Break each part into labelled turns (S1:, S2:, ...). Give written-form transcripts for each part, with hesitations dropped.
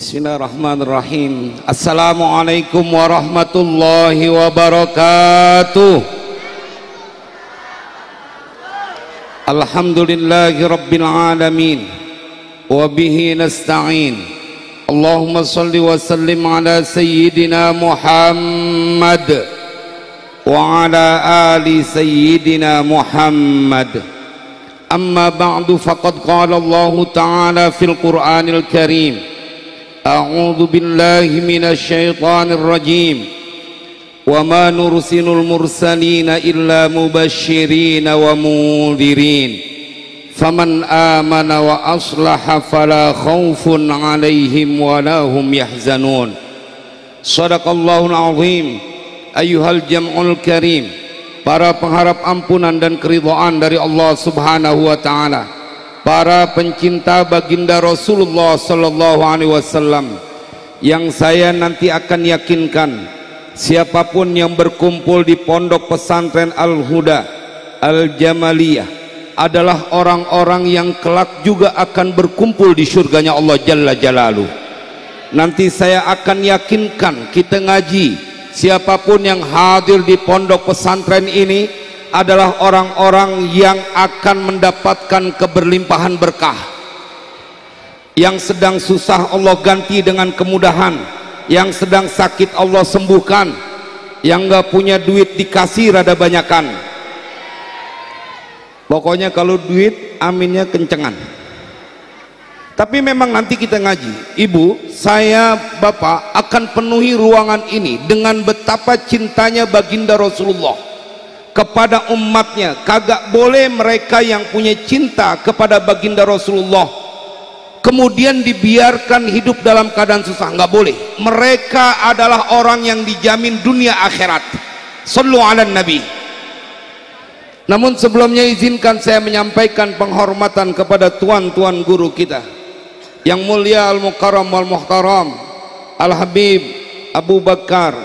S1: Bismillahirrahmanirrahim. Assalamualaikum warahmatullahi wabarakatuh. Alhamdulillahi rabbil alamin, wabihi nasta'in. Allahumma salli wa sallim ala sayyidina Muhammad wa ala ali sayyidina Muhammad. Amma ba'du, faqad qala Allah ta'ala fil Qur'anil Karim, a'udzu billahi minasy syaithanir rajim, wa ma nursilul mursalina illa mubasysyirin wa mundhirin, faman amana wa aslaha fala khaufun 'alaihim wa la hum yahzanun. Shadaqallahul azim. Ayyuhal jam'ul karim, para pengharap ampunan dan keridhaan dari Allah Subhanahu wa taala, para pencinta baginda Rasulullah sallallahu alaihi wasallam, yang saya nanti akan yakinkan siapapun yang berkumpul di pondok pesantren Al-Huda Al-Jamaliyah adalah orang-orang yang kelak juga akan berkumpul di surganya Allah Jalla Jalaluh. Nanti saya akan yakinkan kita ngaji, siapapun yang hadir di pondok pesantren ini adalah orang-orang yang akan mendapatkan keberlimpahan berkah. Yang sedang susah Allah ganti dengan kemudahan, yang sedang sakit Allah sembuhkan, yang gak punya duit dikasih rada banyakan. Pokoknya kalau duit aminnya kencengan. Tapi memang nanti kita ngaji, ibu, saya, bapak akan penuhi ruangan ini dengan betapa cintanya baginda Rasulullah kepada umatnya. Kagak boleh mereka yang punya cinta kepada baginda Rasulullah kemudian dibiarkan hidup dalam keadaan susah, nggak boleh. Mereka adalah orang yang dijamin dunia akhirat. Shallu ala nabi. Namun sebelumnya izinkan saya menyampaikan penghormatan kepada tuan-tuan guru kita yang mulia Al-Mukarram Wal-Muhtaram Al-Habib Abu Bakar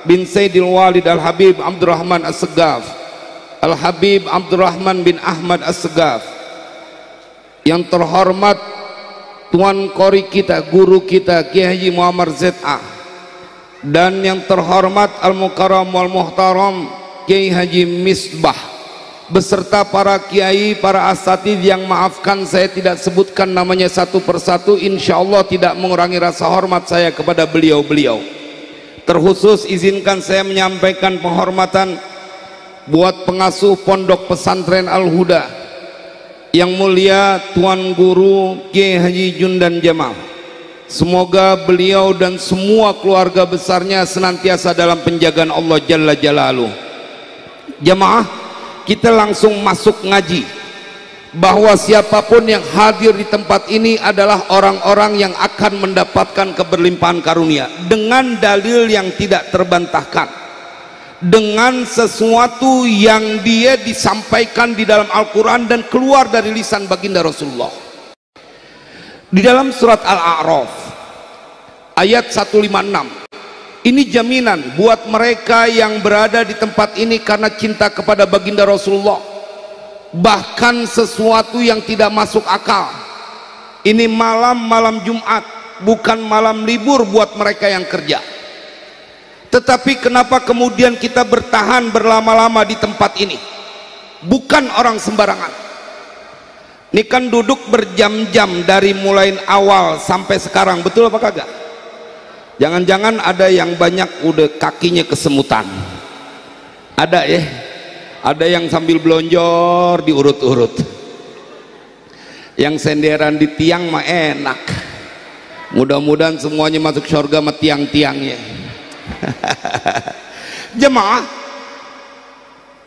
S1: bin Sayyidil Walid Al-Habib Abdurrahman As-Segaf, Al-Habib Abdurrahman bin Ahmad As-Segaf, yang terhormat Tuan Qori kita, guru kita Kiai Haji Muhammad Z.A., dan yang terhormat Al-Mukarram Wal-Muhtaram Kiai Haji Misbah, beserta para kiai, para asatidz yang maafkan saya tidak sebutkan namanya satu persatu, insya Allah tidak mengurangi rasa hormat saya kepada beliau-beliau. Terkhusus izinkan saya menyampaikan penghormatan buat pengasuh pondok pesantren Al-Huda yang mulia Tuan Guru Kiai Haji Jundan Jamal. Semoga beliau dan semua keluarga besarnya senantiasa dalam penjagaan Allah Jalla Jalaluh. Jamaah, kita langsung masuk ngaji, bahwa siapapun yang hadir di tempat ini adalah orang-orang yang akan mendapatkan keberlimpahan karunia dengan dalil yang tidak terbantahkan, dengan sesuatu yang dia disampaikan di dalam Al-Quran dan keluar dari lisan baginda Rasulullah. Di dalam surat Al-A'raf ayat 156, ini jaminan buat mereka yang berada di tempat ini karena cinta kepada baginda Rasulullah, bahkan sesuatu yang tidak masuk akal. Ini malam Jumat, bukan malam libur buat mereka yang kerja. Tetapi kenapa kemudian kita bertahan berlama-lama di tempat ini? Bukan orang sembarangan. Ini kan duduk berjam-jam dari mulai awal sampai sekarang, betul apa kagak? Jangan-jangan ada yang banyak udah kakinya kesemutan. Ada ya? Ada yang sambil belonjor diurut-urut. Yang senderan di tiang mah enak. Mudah-mudahan semuanya masuk surga sama tiang-tiangnya. Jemaah,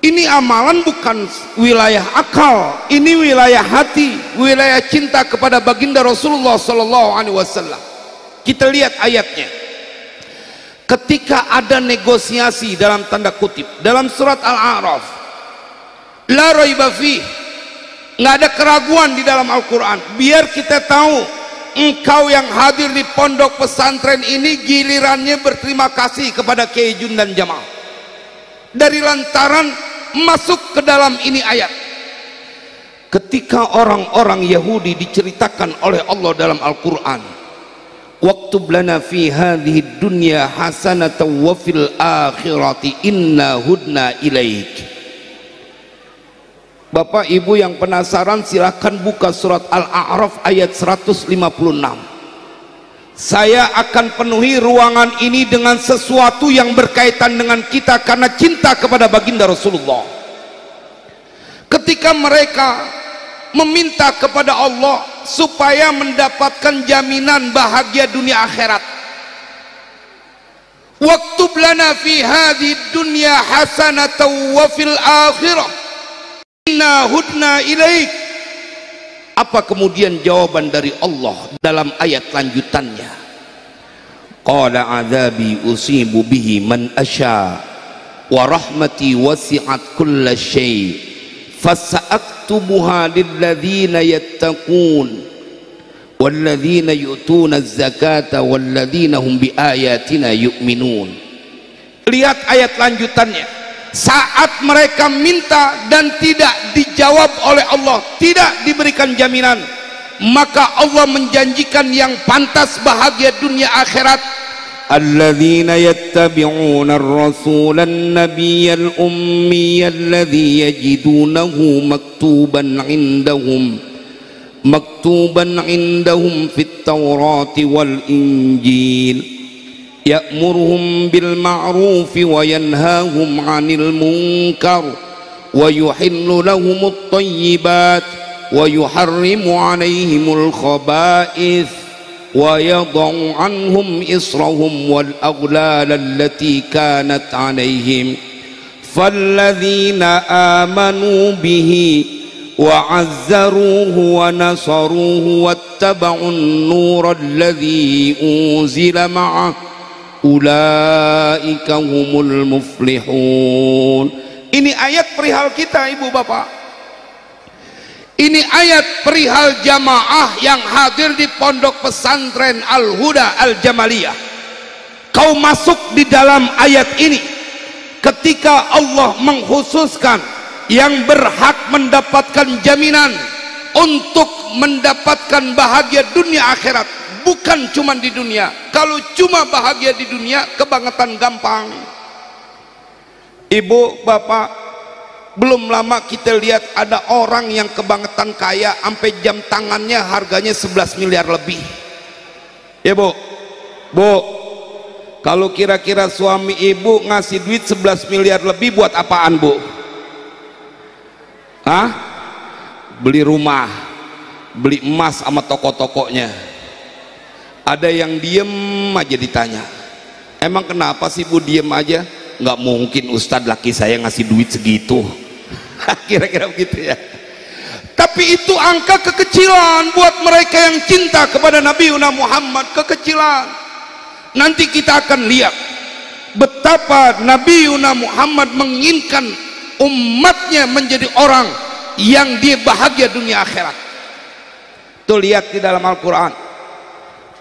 S1: ini amalan bukan wilayah akal, ini wilayah hati, wilayah cinta kepada baginda Rasulullah sallallahu alaihi wasallam. Kita lihat ayatnya. Ketika ada negosiasi dalam tanda kutip dalam surat Al-A'raf, la raiba fih, nggak ada keraguan di dalam Al-Quran, biar kita tahu engkau yang hadir di pondok pesantren ini gilirannya berterima kasih kepada Kiai Jundan Jamal dari lantaran masuk ke dalam ini ayat. Ketika orang-orang Yahudi diceritakan oleh Allah dalam Al-Quran, waktub lana fi hadhihi dunya hasanatan wa fil akhirati inna hudna ilaik. Bapak Ibu yang penasaran silahkan buka surat Al-A'raf ayat 156. Saya akan penuhi ruangan ini dengan sesuatu yang berkaitan dengan kita karena cinta kepada baginda Rasulullah. Ketika mereka meminta kepada Allah supaya mendapatkan jaminan bahagia dunia akhirat, waktub lana fi hadhihi dunya hasanatan wa fil akhirah inna hudna ilaik. Apa kemudian jawaban dari Allah dalam ayat lanjutannya? Qala adzabi usibu bihi man asya wa rahmati wasi'at kulla syai' fasa'aktubuha lilladzina yattaqun walladzina yu'tuna az-zakata walladzina hum biayatina yu'minun. Lihat ayat lanjutannya. Saat mereka minta dan tidak dijawab oleh Allah, tidak diberikan jaminan, maka Allah menjanjikan yang pantas bahagia dunia akhirat. الذين يتبعون الرسول النبي الأمي الذي يجدونه مكتوبا عندهم في التوراة والإنجيل يأمرهم بالمعروف وينهاهم عن المنكر ويحل لهم الطيبات ويحرم عليهم الخبائث ويضع عنهم إصرهم والأغلال التي كانت عليهم فالذين آمنوا به وعزروه ونصروه واتبعوا النور الذي أنزل معه أولئك هم المفلحون. Ini ayat perihal kita ibu bapak. Ini ayat perihal jamaah yang hadir di pondok pesantren Al-Huda Al-Jamaliyah. Kau masuk di dalam ayat ini ketika Allah mengkhususkan yang berhak mendapatkan jaminan untuk mendapatkan bahagia dunia akhirat, bukan cuma di dunia. Kalau cuma bahagia di dunia kebangetan gampang. Ibu bapak, belum lama kita lihat ada orang yang kebangetan kaya sampai jam tangannya harganya 11 miliar lebih. Ya bu, kalau kira-kira suami ibu ngasih duit 11 miliar lebih buat apaan bu? Hah? Beli rumah, beli emas sama toko-tokonya. Ada yang diem aja ditanya, emang kenapa sih bu diem aja? Nggak mungkin Ustadz laki saya ngasih duit segitu. Kira-kira begitu ya. Tapi itu angka kekecilan buat mereka yang cinta kepada Nabi Muhammad. Kekecilan. Nanti kita akan lihat betapa Nabi Muhammad menginginkan umatnya menjadi orang yang dia bahagia dunia akhirat. Tuh lihat di dalam Al-Quran,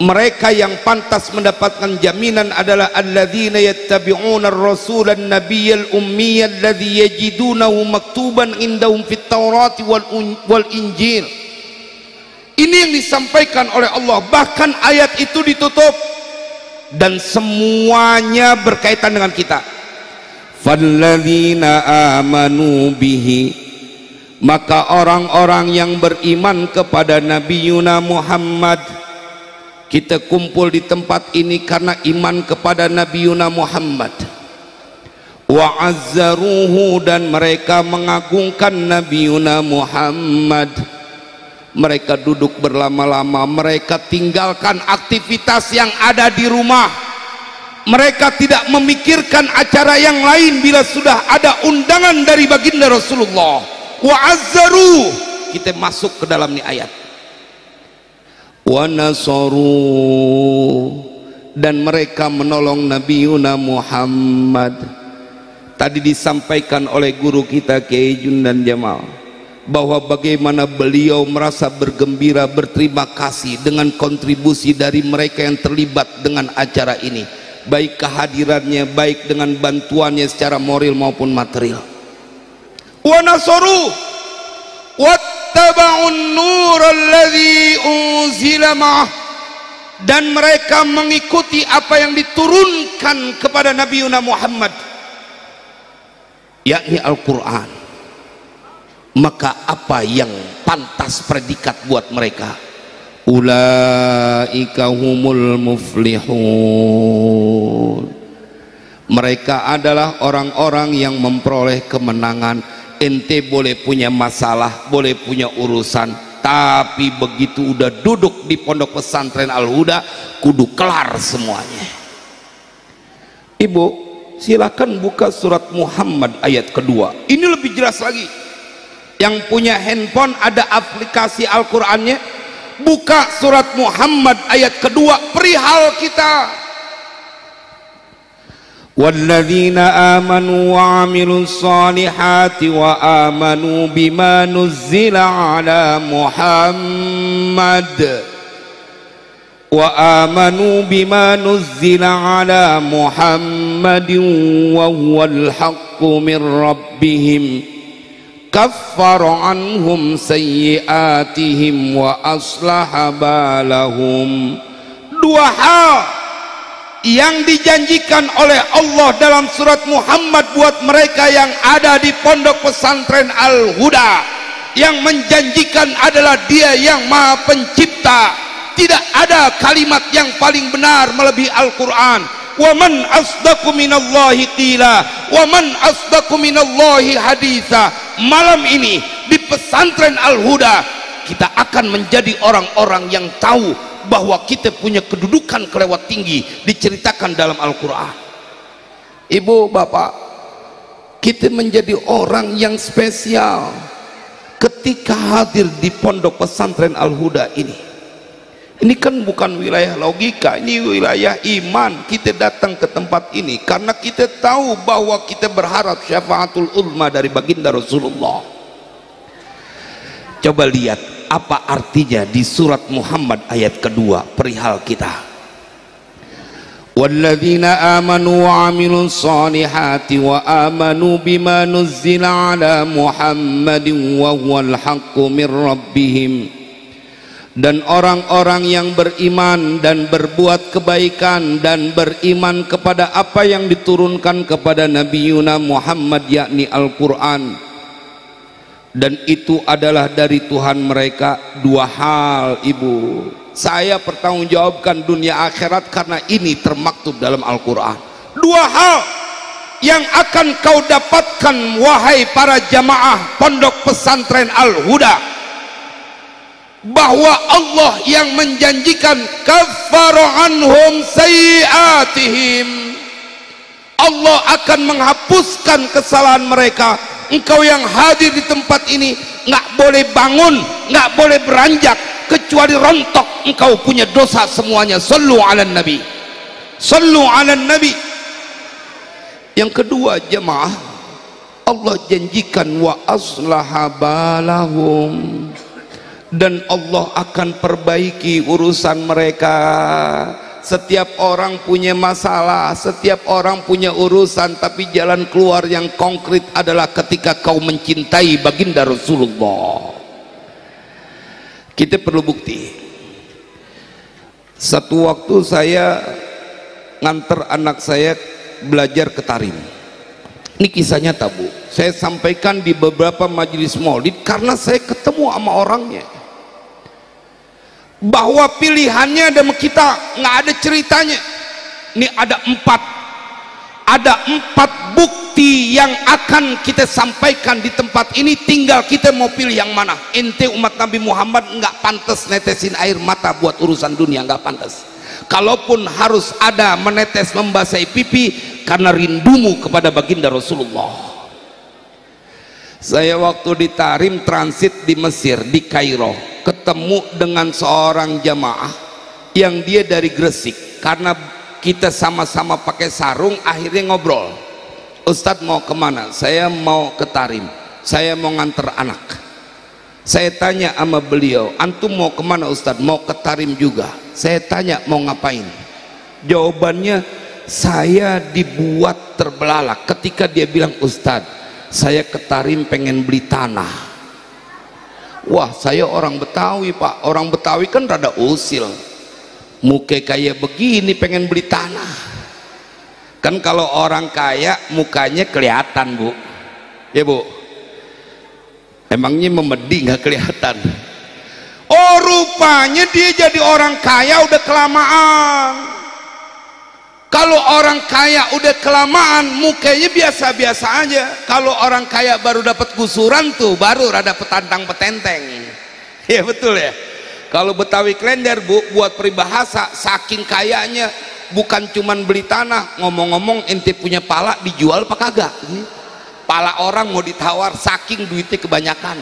S1: mereka yang pantas mendapatkan jaminan adalah alladzina yattabi'una ar-rasula an-nabiyyal ummiyya alladzi yajidunahu maktuban indahum fit taurati wal injil. Ini yang disampaikan oleh Allah. Bahkan ayat itu ditutup dan semuanya berkaitan dengan kita. Falladzina amanu bihi, maka orang-orang yang beriman kepada Nabi Muhammad. Kita kumpul di tempat ini karena iman kepada Nabi Muhammad. Wa azzaruhu, dan mereka mengagungkan Nabi Muhammad. Mereka duduk berlama-lama, mereka tinggalkan aktivitas yang ada di rumah. Mereka tidak memikirkan acara yang lain bila sudah ada undangan dari baginda Rasulullah. Wa azzaruhu, kita masuk ke dalam ni ayat. Wa nasaru, dan mereka menolong Nabi Muhammad. Tadi disampaikan oleh guru kita Kiai Jundan Jamal bahwa bagaimana beliau merasa bergembira, berterima kasih dengan kontribusi dari mereka yang terlibat dengan acara ini, baik kehadirannya, baik dengan bantuannya secara moral maupun material. Wa nasaru wattaba'un nur alladhi unzila ma'ah, dan mereka mengikuti apa yang diturunkan kepada Nabi Muhammad, yakni Al-Quran, maka apa yang pantas predikat buat mereka? Ulaika humul muflihun. Mereka adalah orang-orang yang memperoleh kemenangan. Ente boleh punya masalah, boleh punya urusan, tapi begitu udah duduk di pondok pesantren Al-Huda, kudu kelar semuanya. Ibu, silakan buka surat Muhammad ayat kedua. Ini lebih jelas lagi. Yang punya handphone ada aplikasi Al-Qur'annya, buka surat Muhammad ayat kedua perihal kita. Walladzina amanu wa 'amilus solihati wa amanu bima nuzzila ala Muhammad wa amanu bima nuzzila ala Muhammadin wa huwal haqqu min rabbihim kaffara anhum sayyi'atihim wa aslaha balahum. Dua hal yang dijanjikan oleh Allah dalam surat Muhammad buat mereka yang ada di pondok pesantren Al-Huda, yang menjanjikan adalah Dia yang Maha Pencipta. Tidak ada kalimat yang paling benar melebihi Al-Quran. Wa man asdaqu minallahi qila wa man asdaqu minallahi haditha. Malam ini di pesantren Al-Huda kita akan menjadi orang-orang yang tahu bahwa kita punya kedudukan kelewat tinggi diceritakan dalam Al-Quran. Ibu bapak, kita menjadi orang yang spesial ketika hadir di pondok pesantren Al-Huda ini. Ini kan bukan wilayah logika, ini wilayah iman. Kita datang ke tempat ini karena kita tahu bahwa kita berharap syafaatul ulma dari baginda Rasulullah. Coba lihat apa artinya di surat Muhammad ayat kedua perihal kita. Walladzina amanu wa 'amilus solihati wa amanu bima nuzzila ala Muhammadin wa huwal haqqu min rabbihim. Dan orang-orang yang beriman dan berbuat kebaikan dan beriman kepada apa yang diturunkan kepada Nabi Muhammad, yakni Al-Quran, dan itu adalah dari Tuhan mereka. Dua hal, ibu, saya pertanggungjawabkan dunia akhirat karena ini termaktub dalam Al-Quran. Dua hal yang akan kau dapatkan wahai para jamaah pondok pesantren Al-Huda, bahwa Allah yang menjanjikan kaffara anhum sayyi'atihim, Allah akan menghapuskan kesalahan mereka. Engkau yang hadir di tempat ini nggak boleh bangun, nggak boleh beranjak kecuali rontok. Engkau punya dosa semuanya. Sallu ala nabi, sallu ala nabi. Yang kedua jemaah, Allah janjikan wa aslaha balahum, dan Allah akan perbaiki urusan mereka. Setiap orang punya masalah, setiap orang punya urusan, tapi jalan keluar yang konkret adalah ketika kau mencintai baginda Rasulullah. Kita perlu bukti. Satu waktu saya nganter anak saya belajar ke Tarim. Ini kisah nyata, Bu. Saya sampaikan di beberapa majelis maulid karena saya ketemu sama orangnya, bahwa pilihannya sama kita nggak ada ceritanya. Ini ada empat bukti yang akan kita sampaikan di tempat ini, tinggal kita mau pilih yang mana. Ente umat Nabi Muhammad nggak pantas netesin air mata buat urusan dunia, nggak pantas. Kalaupun harus ada menetes membasahi pipi karena rindumu kepada baginda Rasulullah. Saya waktu di Tarim transit di Mesir, di Kairo, ketemu dengan seorang jamaah yang dia dari Gresik. Karena kita sama-sama pakai sarung, akhirnya ngobrol. Ustadz mau kemana? Saya mau ke Tarim, saya mau nganter anak. Saya tanya sama beliau, antum mau kemana Ustadz? Mau ke Tarim juga. Saya tanya mau ngapain? Jawabannya, saya dibuat terbelalak ketika dia bilang, Ustadz, saya ke Tarim pengen beli tanah. Wah, saya orang Betawi, Pak. Orang Betawi kan rada usil. muka kayak begini pengen beli tanah. Kan kalau orang kaya mukanya kelihatan, Bu. Ya, Bu. Emangnya memedi nggak kelihatan? Oh, rupanya dia jadi orang kaya udah kelamaan. Kalau orang kaya udah kelamaan mukanya biasa-biasa aja. Kalau orang kaya baru dapat gusuran tuh baru rada petantang petenteng. Ya betul ya. Kalau Betawi Klender, Bu, buat peribahasa, saking kayanya bukan cuman beli tanah. Ngomong-ngomong, ente punya pala dijual apa kagak? Pala orang mau ditawar, saking duitnya kebanyakan.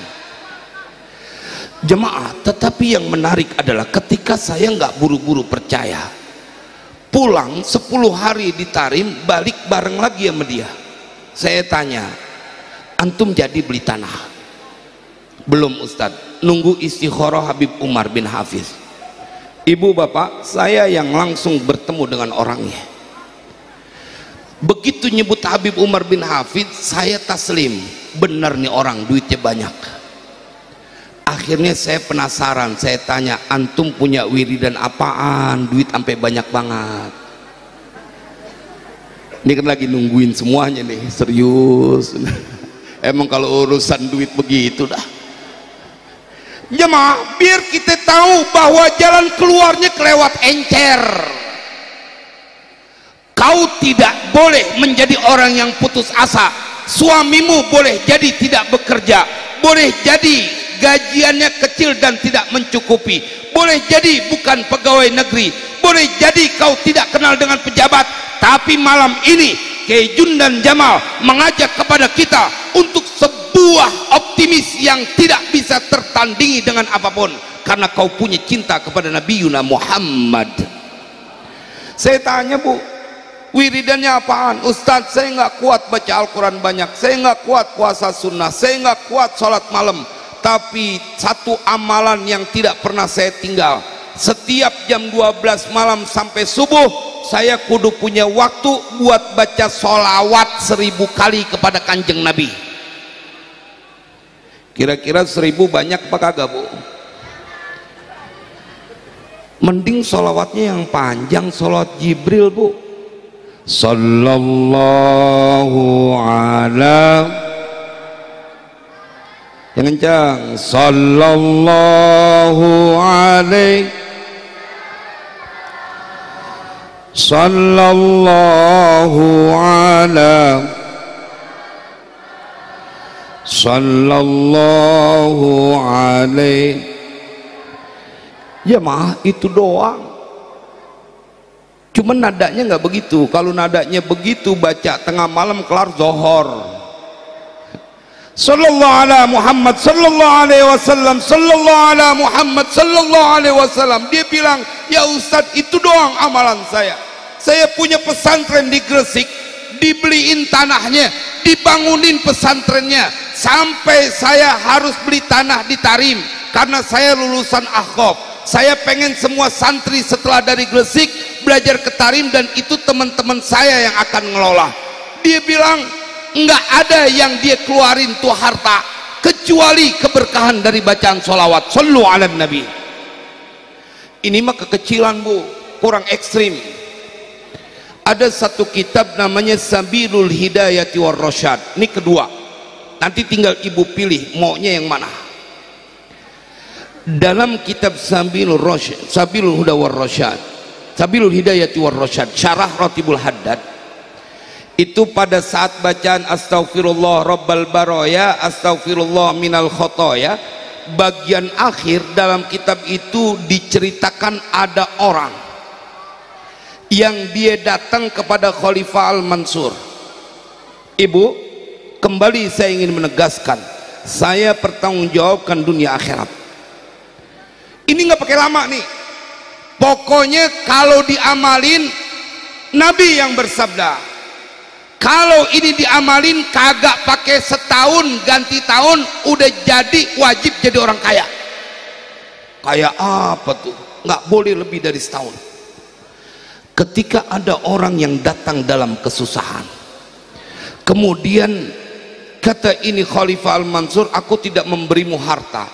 S1: Jemaah, tetapi yang menarik adalah ketika saya nggak buru-buru percaya, pulang 10 hari di Tarim, balik bareng lagi sama dia. Saya tanya, antum jadi beli tanah? Belum, Ustadz, nunggu istikharah Habib Umar bin Hafiz. Ibu bapak, saya yang langsung bertemu dengan orangnya. Begitu nyebut Habib Umar bin Hafiz, saya taslim, benar nih orang duitnya banyak. Akhirnya saya penasaran, saya tanya, antum punya wiridan apaan duit sampai banyak banget? Ini kan lagi nungguin semuanya nih, serius. Emang kalau urusan duit begitu dah. Jemaah, biar kita tahu bahwa jalan keluarnya kelewat encer. Kau tidak boleh menjadi orang yang putus asa. Suamimu boleh jadi tidak bekerja, boleh jadi gajiannya kecil dan tidak mencukupi, boleh jadi bukan pegawai negeri, boleh jadi kau tidak kenal dengan pejabat. Tapi malam ini Kiai Jundan Jamal mengajak kepada kita untuk sebuah optimis yang tidak bisa tertandingi dengan apapun, karena kau punya cinta kepada Nabi Yuna Muhammad. Saya tanya, Bu, wiridannya apaan? Ustadz, saya nggak kuat baca Al-Quran banyak, saya nggak kuat puasa sunnah, saya nggak kuat sholat malam. Tapi satu amalan yang tidak pernah saya tinggal, setiap jam 12 malam sampai subuh saya kudu punya waktu buat baca sholawat 1000 kali kepada Kanjeng Nabi. Kira-kira 1000 banyak apa kagak, Bu? Mending sholawatnya yang panjang, sholawat Jibril, Bu. Sallallahu ala, yang kencang, sallallahu alaihi, sallallahu ala, sallallahu alaihi. Ya mah itu doang. Cuman nadanya nggak begitu. Kalau nadanya begitu baca tengah malam kelar zohor. Sallallahu ala Muhammad sallallahu alaihi wasallam, sallallahu ala Muhammad sallallahu alaihi wasallam. Dia bilang, ya Ustadz, itu doang amalan saya. Saya punya pesantren di Gresik, dibeliin tanahnya, dibangunin pesantrennya, sampai saya harus beli tanah di Tarim karena saya lulusan Ahqaf. Saya pengen semua santri setelah dari Gresik belajar ke Tarim, dan itu teman-teman saya yang akan ngelola. Dia bilang nggak ada yang dia keluarin tuh harta kecuali keberkahan dari bacaan sholawat. Sallu ala Nabi. Ini mah kekecilan, Bu, kurang ekstrim. Ada satu kitab namanya Sabilul Hidayati war Rasyad. Ini kedua, nanti tinggal ibu pilih maunya yang mana. Dalam kitab Sabilul Huda war Rasyad, Sabilul Hidayati war Rasyad, syarah Ratibul Haddad, itu pada saat bacaan Astaghfirullah Rabbal Baraya, Astaghfirullah minal khotoya, bagian akhir dalam kitab itu diceritakan ada orang yang dia datang kepada Khalifah Al-Mansur. Ibu, kembali saya ingin menegaskan, saya pertanggungjawabkan dunia akhirat. Ini nggak pakai lama nih, pokoknya kalau diamalin, Nabi yang bersabda, kalau ini diamalin kagak pakai setahun ganti tahun udah jadi wajib jadi orang kaya. Kayak apa tuh? Nggak boleh lebih dari setahun. Ketika ada orang yang datang dalam kesusahan, kemudian kata ini Khalifah Al-Mansur, aku tidak memberimu harta,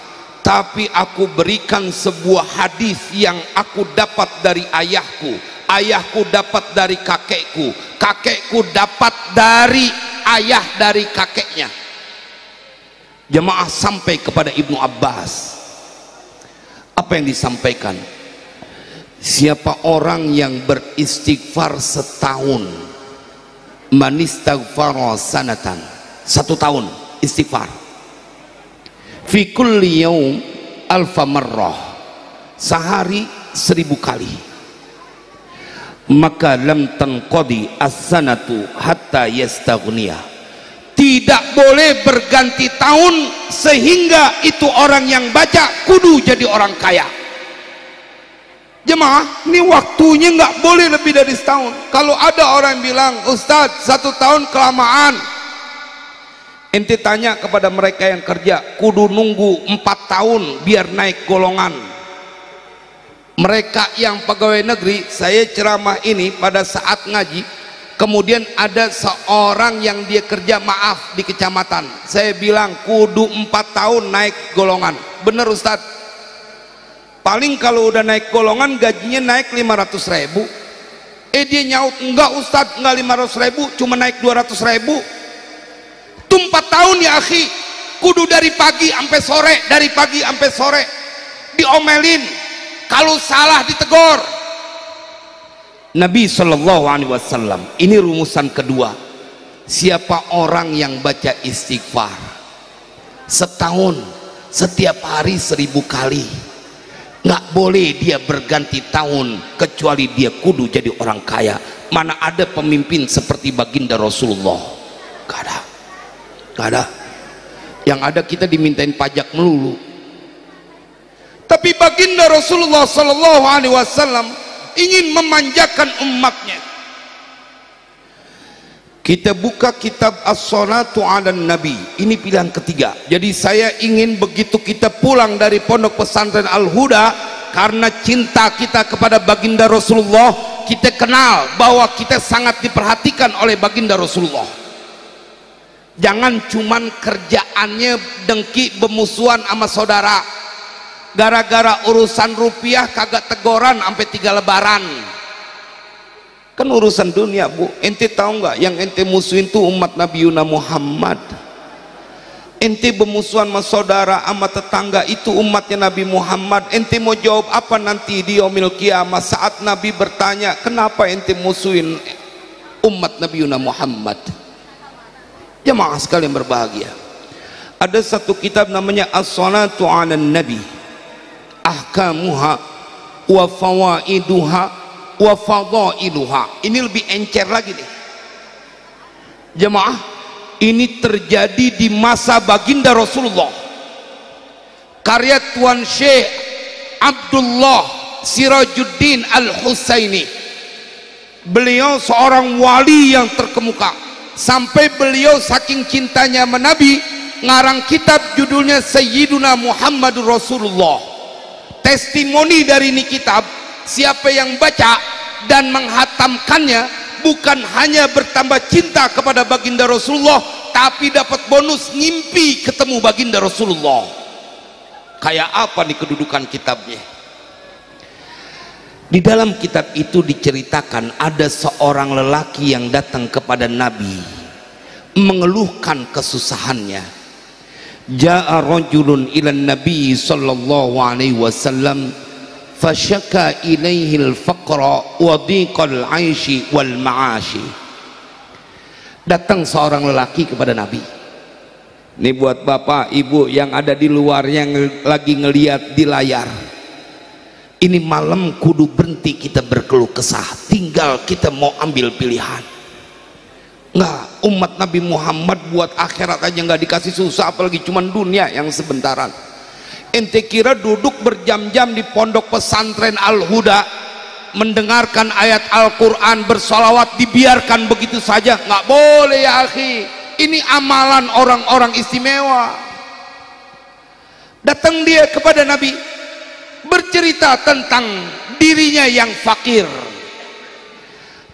S1: tapi aku berikan sebuah hadis yang aku dapat dari ayahku, ayahku dapat dari kakekku, kakekku dapat dari ayah dari kakeknya. Jemaah sampai kepada Ibnu Abbas. Apa yang disampaikan? Siapa orang yang beristighfar setahun, man istaghfara sanatan, 1 tahun istighfar, fi kulli yaum alfa marrah, sehari 1000 kali, maka lam tanqadi as-sanatu hatta yastaghniya. Tidak boleh berganti tahun sehingga itu orang yang baca kudu jadi orang kaya. Jemaah, ini waktunya nggak boleh lebih dari setahun. Kalau ada orang yang bilang, Ustadz 1 tahun kelamaan, ente tanya kepada mereka yang kerja, kudu nunggu 4 tahun biar naik golongan. Mereka yang pegawai negeri, saya ceramah ini pada saat ngaji, kemudian ada seorang yang dia kerja maaf di kecamatan, saya bilang kudu 4 tahun naik golongan. Bener Ustadz, paling kalau udah naik golongan gajinya naik 500.000. Dia nyaut, enggak Ustadz, enggak 500.000, cuma naik 200.000. Itu 4 tahun ya akhi, kudu dari pagi sampai sore, dari pagi sampai sore diomelin, kalau salah ditegor. Nabi SAW, ini rumusan kedua, siapa orang yang baca istighfar setahun, setiap hari 1000 kali, nggak boleh dia berganti tahun kecuali dia kudu jadi orang kaya. Mana ada pemimpin seperti baginda Rasulullah? Gak ada, gak ada. Yang ada kita dimintain pajak melulu. Tapi baginda Rasulullah SAW ingin memanjakan umatnya. Kita buka kitab As-Salatu 'alan Nabi, ini pilihan ketiga. Jadi saya ingin begitu kita pulang dari pondok pesantren Al-Huda, karena cinta kita kepada baginda Rasulullah, kita kenal bahwa kita sangat diperhatikan oleh baginda Rasulullah. Jangan cuman kerjaannya dengki bermusuhan sama saudara, gara-gara urusan rupiah kagak tegoran sampai 3 lebaran. Kan urusan dunia bu. Ente tahu nggak yang ente musuhin tuh umat Nabi Muhammad. Ente bermusuhan sama saudara sama tetangga, itu umatnya Nabi Muhammad. Ente mau jawab apa nanti di yaumil qiyamah saat Nabi bertanya, kenapa ente musuhin umat Nabi Muhammad? Jemaah sekalian berbahagia, ada satu kitab namanya As-Salatu 'alan Nabi, ahkamuha wa fawaiduha wa fadailuha. Ini lebih encer lagi nih jemaah. Ini terjadi di masa baginda Rasulullah, karya Tuan Syekh Abdullah Sirajuddin Al-Husaini. Beliau seorang wali yang terkemuka, sampai beliau saking cintanya sama Nabi ngarang kitab judulnya Sayyiduna Muhammadur Rasulullah. Testimoni dari ini kitab, siapa yang baca dan menghatamkannya bukan hanya bertambah cinta kepada baginda Rasulullah, tapi dapat bonus ngimpi ketemu baginda Rasulullah. Kayak apa nih kedudukan kitabnya? Di dalam kitab itu diceritakan ada seorang lelaki yang datang kepada Nabi mengeluhkan kesusahannya. Ja'a rajulun ila Nabi sallallahu alaihi wasallam fasyaka ilaihi al-faqra wa dhiqal 'aishi wal ma'ashi. Datang seorang lelaki kepada Nabi. Ini buat bapak ibu yang ada di luar yang lagi ngeliat di layar. Ini malam kudu berhenti kita berkeluh kesah, tinggal kita mau ambil pilihan. Nggak, umat Nabi Muhammad buat akhirat aja nggak dikasih susah, apalagi cuman dunia yang sebentaran. Ente kira duduk berjam-jam di pondok pesantren Al-Huda mendengarkan ayat Al-Quran, bersolawat dibiarkan begitu saja? Nggak boleh ya akhi, ini amalan orang-orang istimewa. Datang dia kepada Nabi bercerita tentang dirinya yang fakir.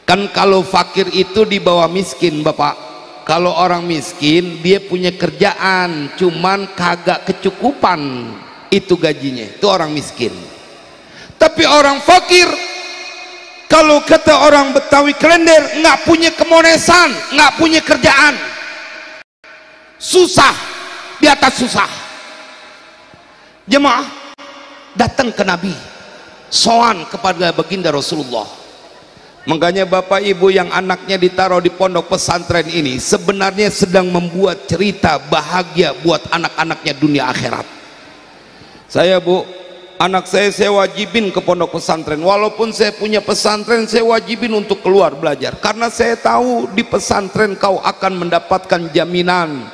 S1: Kan kalau fakir itu di bawah miskin bapak. Kalau orang miskin dia punya kerjaan cuman kagak kecukupan itu gajinya, itu orang miskin. Tapi orang fakir, kalau kata orang Betawi Klender, nggak punya kemonesan, nggak punya kerjaan, susah di atas susah. Jemaah datang ke Nabi, soan kepada baginda Rasulullah. Makanya bapak ibu yang anaknya ditaruh di pondok pesantren ini sebenarnya sedang membuat cerita bahagia buat anak-anaknya dunia akhirat. Saya bu, anak saya wajibin ke pondok pesantren. Walaupun saya punya pesantren, saya wajibin untuk keluar belajar, karena saya tahu di pesantren kau akan mendapatkan jaminan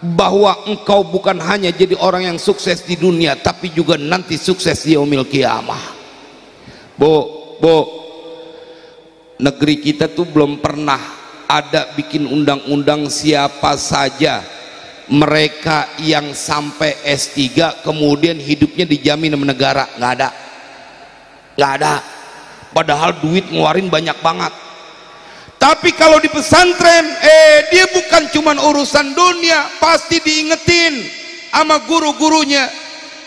S1: bahwa engkau bukan hanya jadi orang yang sukses di dunia, tapi juga nanti sukses di yaumil qiyamah. Bu, negeri kita tuh belum pernah ada bikin undang-undang siapa saja mereka yang sampai S3 kemudian hidupnya dijamin sama negara. Nggak ada. Padahal duit ngeluarin banyak banget. Tapi kalau di pesantren, dia bukan cuman urusan dunia, pasti diingetin sama guru-gurunya.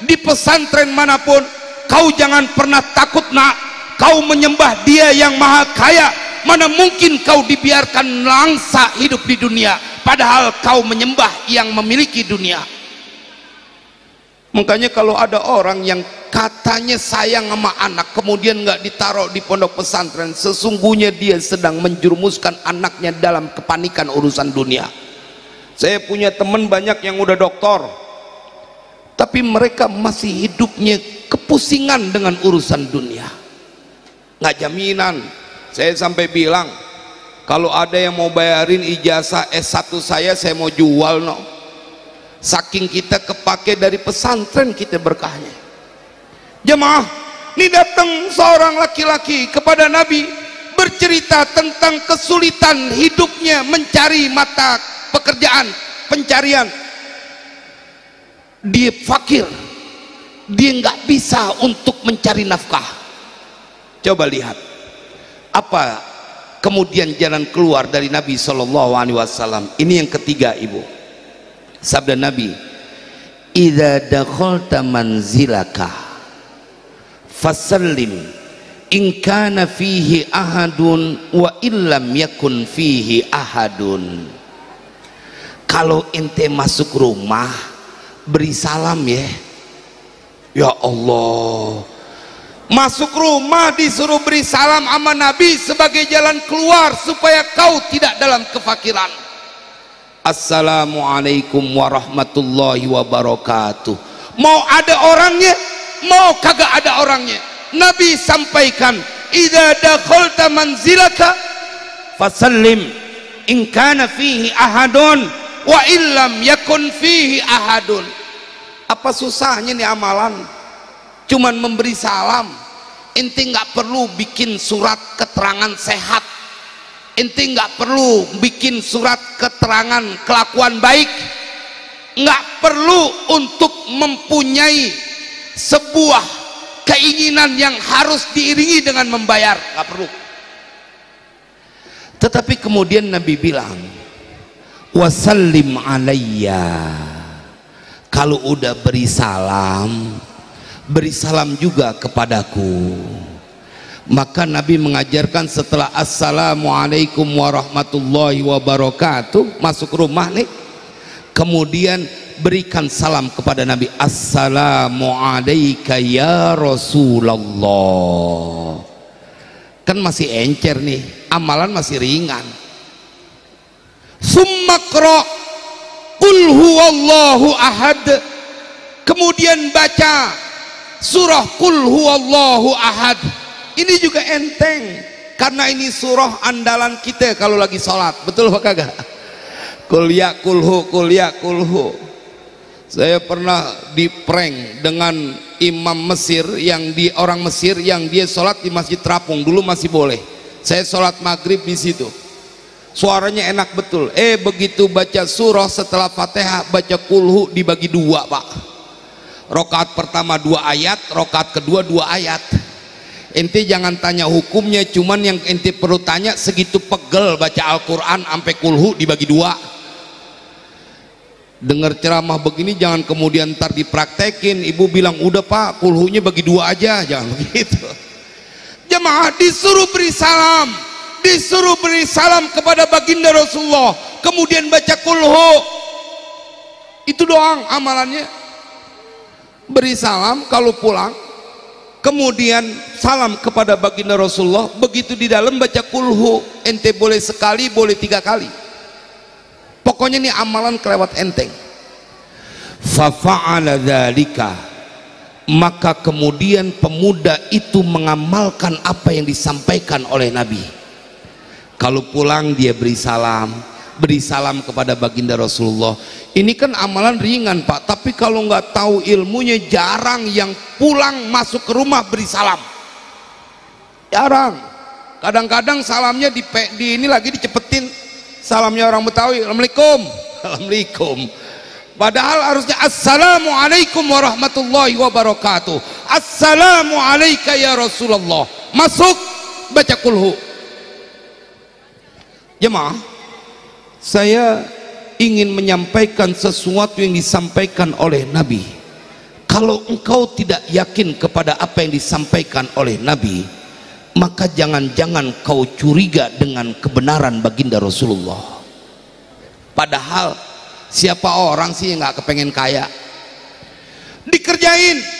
S1: Di pesantren manapun, kau jangan pernah takut nak. Kau menyembah dia yang maha kaya, mana mungkin kau dibiarkan langsa hidup di dunia, padahal kau menyembah yang memiliki dunia. Makanya kalau ada orang yang katanya sayang sama anak kemudian nggak ditaruh di pondok pesantren, sesungguhnya dia sedang menjerumuskan anaknya dalam kepanikan urusan dunia. Saya punya teman banyak yang udah doktor, tapi mereka masih hidupnya kepusingan dengan urusan dunia, nggak jaminan. Saya sampai bilang, kalau ada yang mau bayarin ijazah S1 saya mau jual no. Saking kita kepake dari pesantren kita berkahnya. Jemaah, ini datang seorang laki-laki kepada Nabi bercerita tentang kesulitan hidupnya mencari mata pekerjaan, pencarian. Dia fakir, dia nggak bisa untuk mencari nafkah. Coba lihat apa kemudian jalan keluar dari Nabi SAW. Ini yang ketiga ibu, sabda Nabi, idza dakhalta manzilaka fasallim in kana fihi ahadun wa illam yakun fihi ahadun. Kalau ente masuk rumah beri salam ya. Ya Allah, masuk rumah disuruh beri salam sama Nabi sebagai jalan keluar supaya kau tidak dalam kefakiran. Assalamualaikum warahmatullahi wabarakatuh. Mau ada orangnya, mau kagak ada orangnya, Nabi sampaikan, idza dakhalta manzilaka fasallim in kana fihi ahadun wa illam yakun fihi ahadun. Apa susahnya nih amalan? Cuman memberi salam. Ente nggak perlu bikin surat keterangan sehat, ente nggak perlu bikin surat keterangan kelakuan baik, nggak perlu untuk mempunyai sebuah keinginan yang harus diiringi dengan membayar, nggak perlu. Tetapi kemudian Nabi bilang, wasallim alayya. Kalau udah beri salam, beri salam juga kepadaku. Maka Nabi mengajarkan setelah assalamualaikum warahmatullahi wabarakatuh masuk rumah nih, kemudian berikan salam kepada Nabi, assalamualaikum ya Rasulullah. Kan masih encer nih, amalan masih ringan. Summa qra qul huwallahu ahad, kemudian baca surah qul huwallahu ahad. Ini juga enteng karena ini surah andalan kita kalau lagi sholat, betul apa kagak? Qul ya kulhu, qul ya kulhu. Saya pernah di prank dengan imam Mesir yang orang Mesir yang dia sholat di Masjid Terapung, dulu masih boleh. Saya sholat maghrib di situ, suaranya enak betul. Begitu baca surah setelah Fatihah baca kulhu dibagi dua pak. Rokaat pertama 2 ayat, rokaat kedua 2 ayat. Ente jangan tanya hukumnya, cuman yang ente perlu tanya segitu pegel baca Al-Quran sampai kulhu dibagi 2. dengar ceramah begini jangan kemudian ntar dipraktekin, ibu bilang udah pak kulhunya bagi dua aja, jangan begitu. Jemaah disuruh beri salam kepada baginda Rasulullah, kemudian baca kulhu, itu doang amalannya. Beri salam kalau pulang, kemudian salam kepada baginda Rasulullah, begitu di dalam baca kulhu. Ente boleh sekali, boleh 3 kali, pokoknya ini amalan kelewat enteng. Fafa'ala dzalika, maka kemudian pemuda itu mengamalkan apa yang disampaikan oleh Nabi. Kalau pulang dia beri salam kepada baginda Rasulullah. Ini kan amalan ringan pak, tapi kalau nggak tahu ilmunya jarang yang pulang masuk ke rumah beri salam, jarang. Kadang-kadang salamnya di ini lagi dicepetin, salamnya orang Betawi, assalamualaikum, assalamualaikum, padahal harusnya assalamualaikum warahmatullahi wabarakatuh, assalamu alayka ya Rasulullah, masuk baca kulhu. Jemaah, saya ingin menyampaikan sesuatu yang disampaikan oleh Nabi. Kalau engkau tidak yakin kepada apa yang disampaikan oleh Nabi, maka jangan-jangan kau curiga dengan kebenaran baginda Rasulullah. Padahal siapa orang sih yang nggak kepengen kaya? Dikerjain.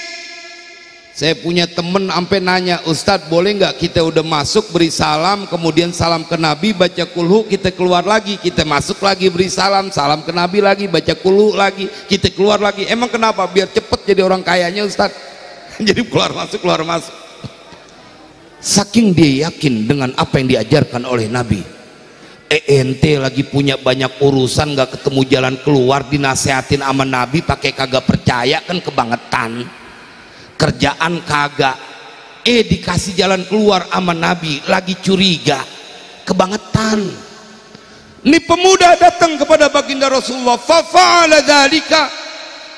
S1: Saya punya temen sampai nanya, Ustadz boleh nggak kita udah masuk beri salam, kemudian salam ke Nabi, baca kulhu, kita keluar lagi, kita masuk lagi beri salam, salam ke Nabi lagi, baca kulhu lagi, kita keluar lagi. Emang kenapa? Biar cepet jadi orang kayanya Ustadz. Jadi keluar masuk. Saking dia yakin dengan apa yang diajarkan oleh Nabi. Ente lagi punya banyak urusan, nggak ketemu jalan keluar, dinasehatin sama Nabi pakai kagak percaya, kan kebangetan. Kerjaan kagak, dikasih jalan keluar sama Nabi lagi curiga, kebangetan. Ini pemuda datang kepada baginda Rasulullah, fafa'ala dzalika,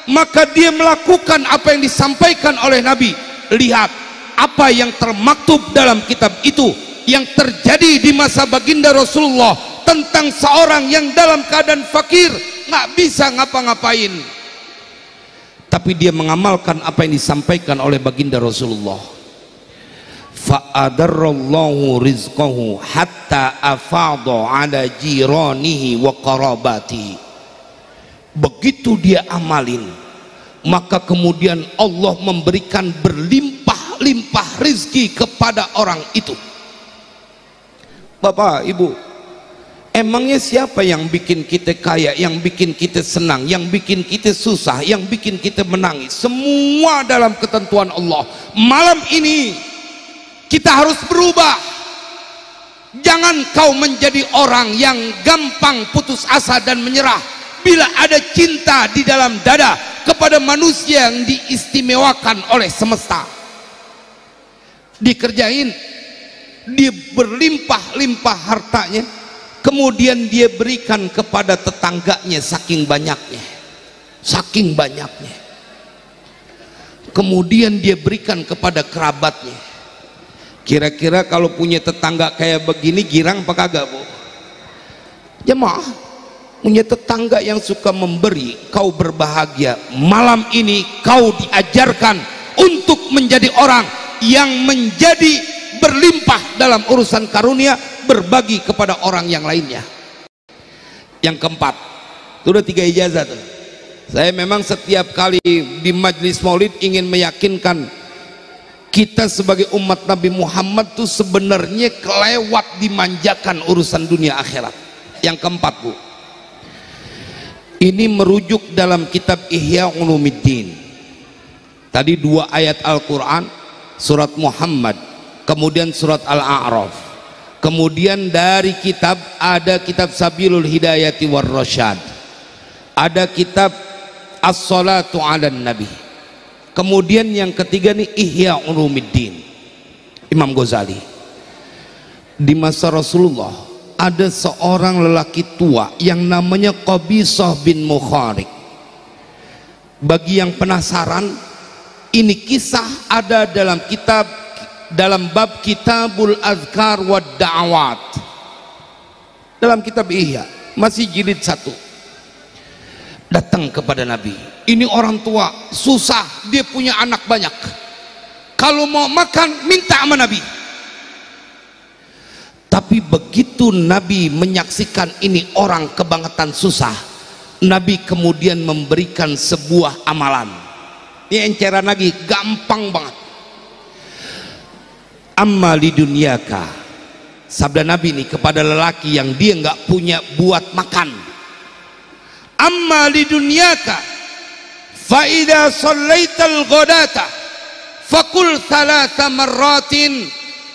S1: maka dia melakukan apa yang disampaikan oleh Nabi. Lihat apa yang termaktub dalam kitab itu yang terjadi di masa baginda Rasulullah tentang seorang yang dalam keadaan fakir, nggak bisa ngapa-ngapain, tapi dia mengamalkan apa yang disampaikan oleh baginda Rasulullah. Fa'adarrallahu rizqahu hatta afadha ala jiranihi wa qarabati. Begitu dia amalin, maka kemudian Allah memberikan berlimpah-limpah rizki kepada orang itu. Bapak, Ibu, emangnya siapa yang bikin kita kaya, yang bikin kita senang, yang bikin kita susah, yang bikin kita menangis? Semua dalam ketentuan Allah. Malam ini kita harus berubah. Jangan kau menjadi orang yang gampang putus asa dan menyerah bila ada cinta di dalam dada kepada manusia yang diistimewakan oleh semesta. Dikerjain, dia berlimpah-limpah hartanya, kemudian dia berikan kepada tetangganya saking banyaknya, kemudian dia berikan kepada kerabatnya. Kira-kira kalau punya tetangga kayak begini girang apa kagak, Bu? Jemaah, punya tetangga yang suka memberi, kau berbahagia. Malam ini kau diajarkan untuk menjadi orang yang menjadi berlimpah dalam urusan karunia, berbagi kepada orang yang lainnya. Yang keempat, itu udah 3 ijazah tuh. Saya memang setiap kali di majlis maulid ingin meyakinkan kita sebagai umat Nabi Muhammad tuh sebenarnya kelewat dimanjakan urusan dunia akhirat. Yang keempat, Bu, ini merujuk dalam kitab Ihya Ulumuddin. Tadi 2 ayat Al-Quran, surat Muhammad, kemudian surat Al-A'raf. Kemudian dari kitab ada kitab Sabilul Hidayati war Rasyad, ada kitab As-Salatu 'alan Nabi. Kemudian yang ketiga nih Ihya Ulumuddin, Imam Ghazali. Di masa Rasulullah ada seorang lelaki tua yang namanya Qabisah bin Mukharik. Bagi yang penasaran, ini kisah ada dalam kitab, dalam bab Kitabul Azkar wa Da'awat, dalam kitab Ihya, masih jilid 1. datang kepada Nabi. Ini orang tua susah, dia punya anak banyak, kalau mau makan minta sama Nabi. Tapi begitu Nabi menyaksikan ini orang kebangetan susah, Nabi kemudian memberikan sebuah amalan. Ini enceran lagi, gampang banget. Amma lidunyaka, sabda Nabi ini kepada lelaki yang dia nggak punya buat makan. Amma lidunyaka fa idza shallaital ghadata faqul thalatha marratin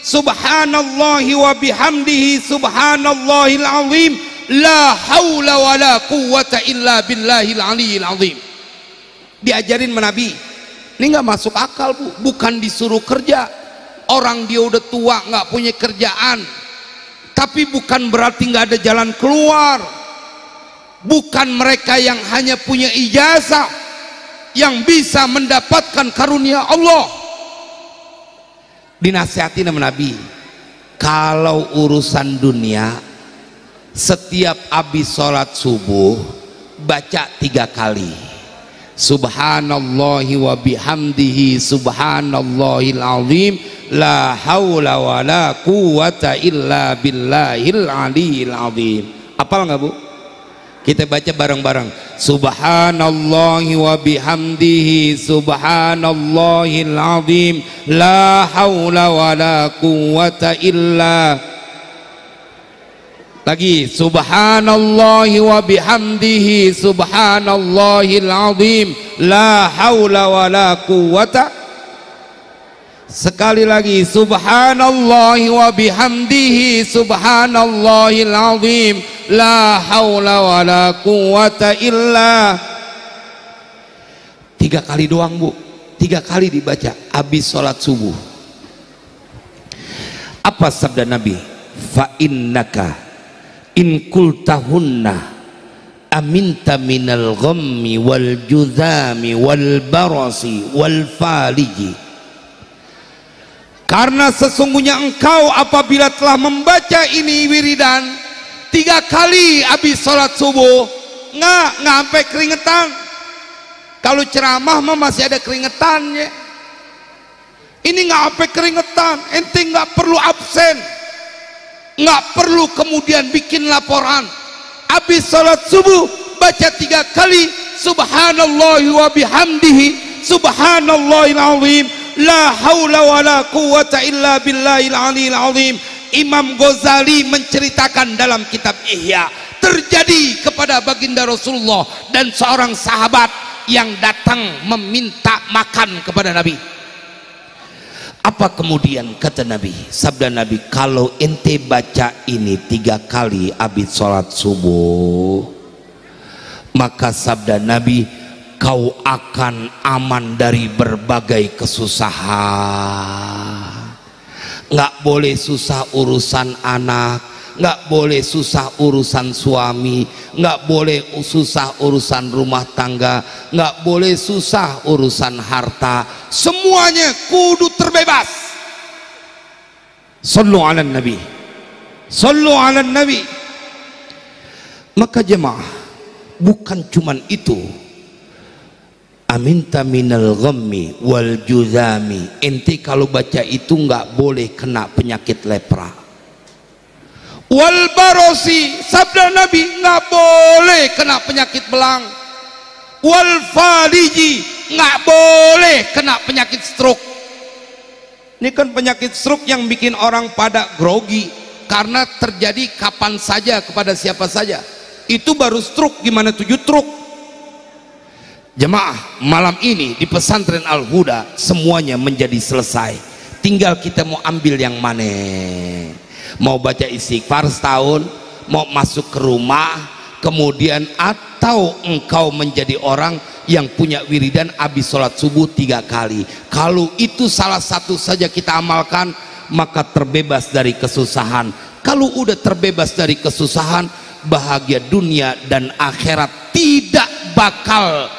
S1: subhanallahi wa bihamdihi subhanallahil azim la haula wala quwwata illa billahil aliyil azim. Diajarin Nabi. Ini nggak masuk akal, Bu. Bukan disuruh kerja. Orang dia udah tua nggak punya kerjaan, tapi bukan berarti nggak ada jalan keluar. Bukan mereka yang hanya punya ijazah yang bisa mendapatkan karunia Allah. Dinasihatin sama Nabi, kalau urusan dunia setiap habis sholat subuh baca 3 kali subhanallahi wa bihamdihi subhanallahil azim la haula wala quwwata illa billahil aliyil azim. Hafal nggak, Bu? Kita baca bareng-bareng. Subhanallahi wa bihamdihi subhanallahil azim la haula wala quwwata illa. Lagi, subhanallahi wa bihamdihi subhanallahil azim la haula wala quwwata. Sekali lagi, subhanallahi wa bihamdihi subhanallahil azim la haula wala quwwata illa. 3 kali doang, Bu. 3 kali dibaca habis sholat subuh. Apa sabda Nabi? Fa innaka in qultahunna aminta minal ghammi wal juzami wal barasi wal faliji. Karena sesungguhnya engkau apabila telah membaca ini wiridan 3 kali habis sholat subuh, nggak sampai keringetan. Kalau ceramah mah masih ada keringetannya. Ini nggak sampai keringetan, ente nggak perlu absen, nggak perlu kemudian bikin laporan. Habis sholat subuh baca 3 kali subhanallah wa bihamdihi subhanallahil azim la haula wala quwwata illa billahil aliyil azim. Imam Ghazali menceritakan dalam kitab Ihya, terjadi kepada baginda Rasulullah dan seorang sahabat yang datang meminta makan kepada Nabi. Apa kemudian kata Nabi? Sabda Nabi, kalau ente baca ini 3 kali habis sholat subuh, maka sabda Nabi, kau akan aman dari berbagai kesusahan. Nggak boleh susah urusan anak, nggak boleh susah urusan suami, nggak boleh susah urusan rumah tangga, nggak boleh susah urusan harta. Semuanya kudu terbebas. Sallu ala Nabi, sallu ala Nabi. Maka jemaah, bukan cuman itu. Aminta minal ghammi wal juzami. Ente kalau baca itu nggak boleh kena penyakit lepra. Wal barosi, sabda Nabi, nggak boleh kena penyakit belang. Wal faliji, nggak boleh kena penyakit stroke. Ini kan penyakit stroke yang bikin orang pada grogi karena terjadi kapan saja kepada siapa saja. Itu baru stroke, gimana 7 stroke? Jemaah, malam ini di pesantren Al-Huda semuanya menjadi selesai. Tinggal kita mau ambil yang mana. Mau baca istighfar setahun, mau masuk ke rumah, kemudian atau engkau menjadi orang yang punya wiridan habis sholat subuh 3 kali. Kalau itu salah satu saja kita amalkan, maka terbebas dari kesusahan. Kalau udah terbebas dari kesusahan, bahagia dunia dan akhirat tidak bakal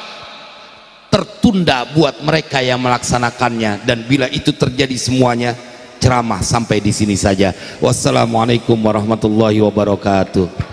S1: tertunda buat mereka yang melaksanakannya. Dan bila itu terjadi semuanya, ceramah sampai di sini saja. Wassalamualaikum warahmatullahi wabarakatuh.